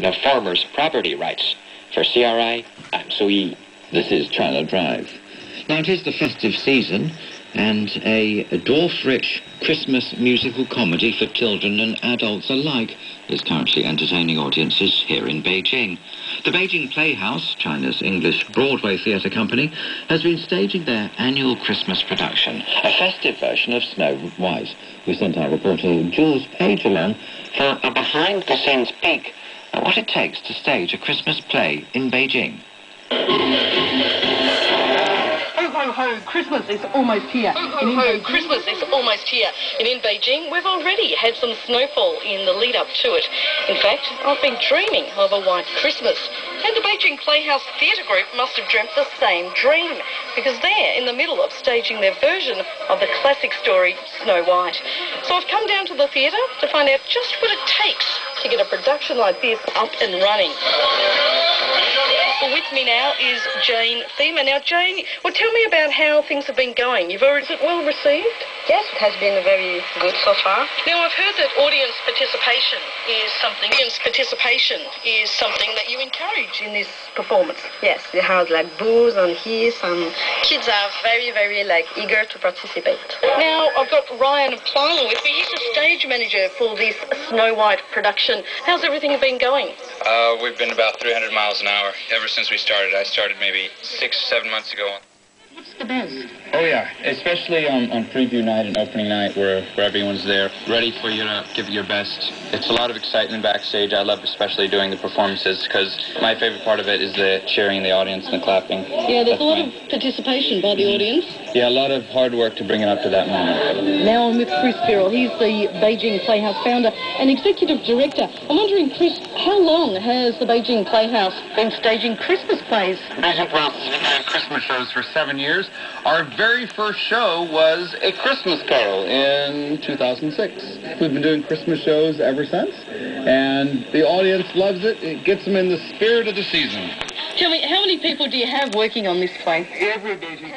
protection of farmers' property rights. For CRI, I'm Sui. This is China Drive. Now, it is the festive season, and a dwarf-rich Christmas musical comedy for children and adults alike is currently entertaining audiences here in Beijing. The Beijing Playhouse, China's English Broadway theatre company, has been staging their annual Christmas production, a festive version of Snow White. We sent our reporter Jules Page along for a behind-the-scenes peek at what it takes to stage a Christmas play in Beijing. Ho, ho, Christmas is almost here. Ho, ho, Christmas is almost here. And in Beijing, we've already had some snowfall in the lead-up to it. In fact, I've been dreaming of a white Christmas. And the Beijing Playhouse Theatre Group must have dreamt the same dream, because they're in the middle of staging their version of the classic story, Snow White. So I've come down to the theatre to find out just what it takes to get a production like this up and running. Well, with me now is Jane Thiemer. Now, Jane, well, tell me about how things have been going. Is it well received? Yes, it has been very good so far. Now, I've heard that audience participation is something that you encourage in this performance. Yes, we have like boos and hiss, and kids are very, very eager to participate. Now, I've got Ryan Plyler with me. He's the stage manager for this Snow White production. How's everything been going? We've been about 300 miles an hour ever since we started. I started maybe 6 or 7 months ago. What's the best? Oh yeah, especially on preview night and opening night where everyone's there, ready for you to give it your best. It's a lot of excitement backstage. I love especially doing the performances because my favorite part of it is the cheering, the audience, and the clapping. Yeah, there's a lot of participation by the audience. Yeah, a lot of hard work to bring it up to that moment. Now I'm with Chris Birrell. He's the Beijing Playhouse founder and executive director. I'm wondering, Chris, how long has the Beijing Playhouse been staging Christmas plays? Beijing Playhouse has been doing Christmas shows for 7 years. Our very first show was A Christmas Carol in 2006. We've been doing Christmas shows ever since, and the audience loves it. It gets them in the spirit of the season. Tell me, how many people do you have working on this play? Every Beijing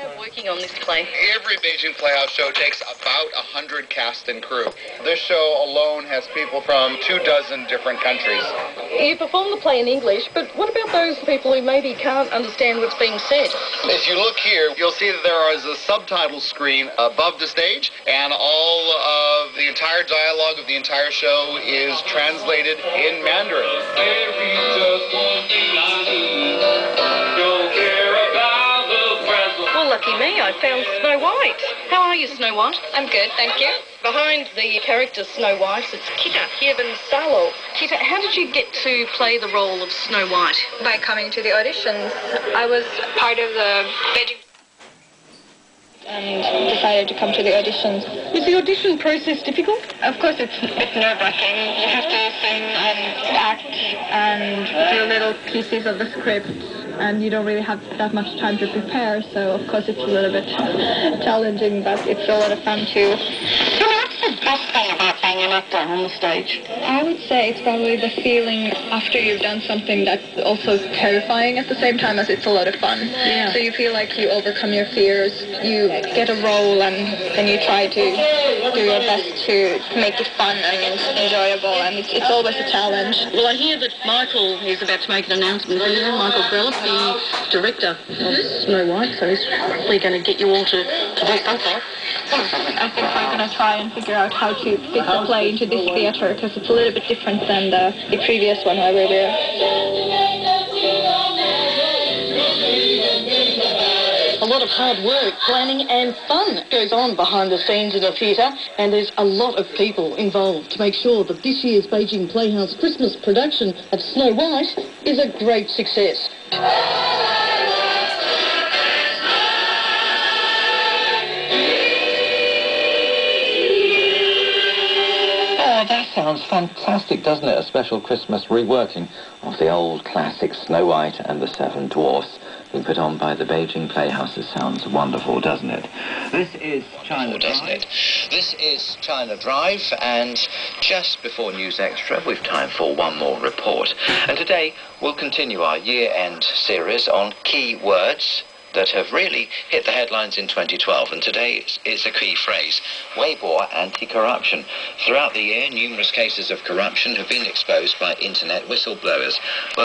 Playhouse show takes about 100 cast and crew. This show alone has people from 24 different countries. You perform the play in English, but what about those people who maybe can't understand what's being said? If you look here, you'll see that there is a subtitle screen above the stage, and all of the entire dialogue of the entire show is translated in Mandarin. Well, lucky me, I found Snow White. How are you, Snow White? I'm good, thank you. Behind the character Snow White, it's Kita Hirvensalo. Kita, how did you get to play the role of Snow White? By coming to the auditions, I was part of the Beijing and decided to come to the auditions. Was the audition process difficult? Of course, it's a bit nerve-wracking. You have to sing and act and do little pieces of the script, and you don't really have that much time to prepare, so of course it's a little bit challenging, but it's a lot of fun too. What's the best thing about being an actor on the stage? I would say it's probably the feeling after you've done something that's also terrifying at the same time as it's a lot of fun. Yeah. So you feel like you overcome your fears, you get a role, and then you try to do your best to make it fun and enjoyable, and it's always a challenge. Well, I hear that Michael is about to make an announcement. Michael Brelup, the director of Snow White, so he's probably going to get you all to do something. I think we're going to try and figure out how to fit the play into this theatre, because it's a little bit different than the previous one where we were. A lot of hard work, planning and fun goes on behind the scenes in the theatre, and there's a lot of people involved to make sure that this year's Beijing Playhouse Christmas production of Snow White is a great success. That sounds fantastic, doesn't it? A special Christmas reworking of the old classic Snow White and the Seven Dwarfs being put on by the Beijing Playhouses. Sounds wonderful, doesn't it? This is China Drive. This is China Drive, and just before News Extra, we've time for one more report. And today, we'll continue our year-end series on key words that have really hit the headlines in 2012, and today it's a key phrase: Weibo anti-corruption. Throughout the year, numerous cases of corruption have been exposed by internet whistleblowers. Well,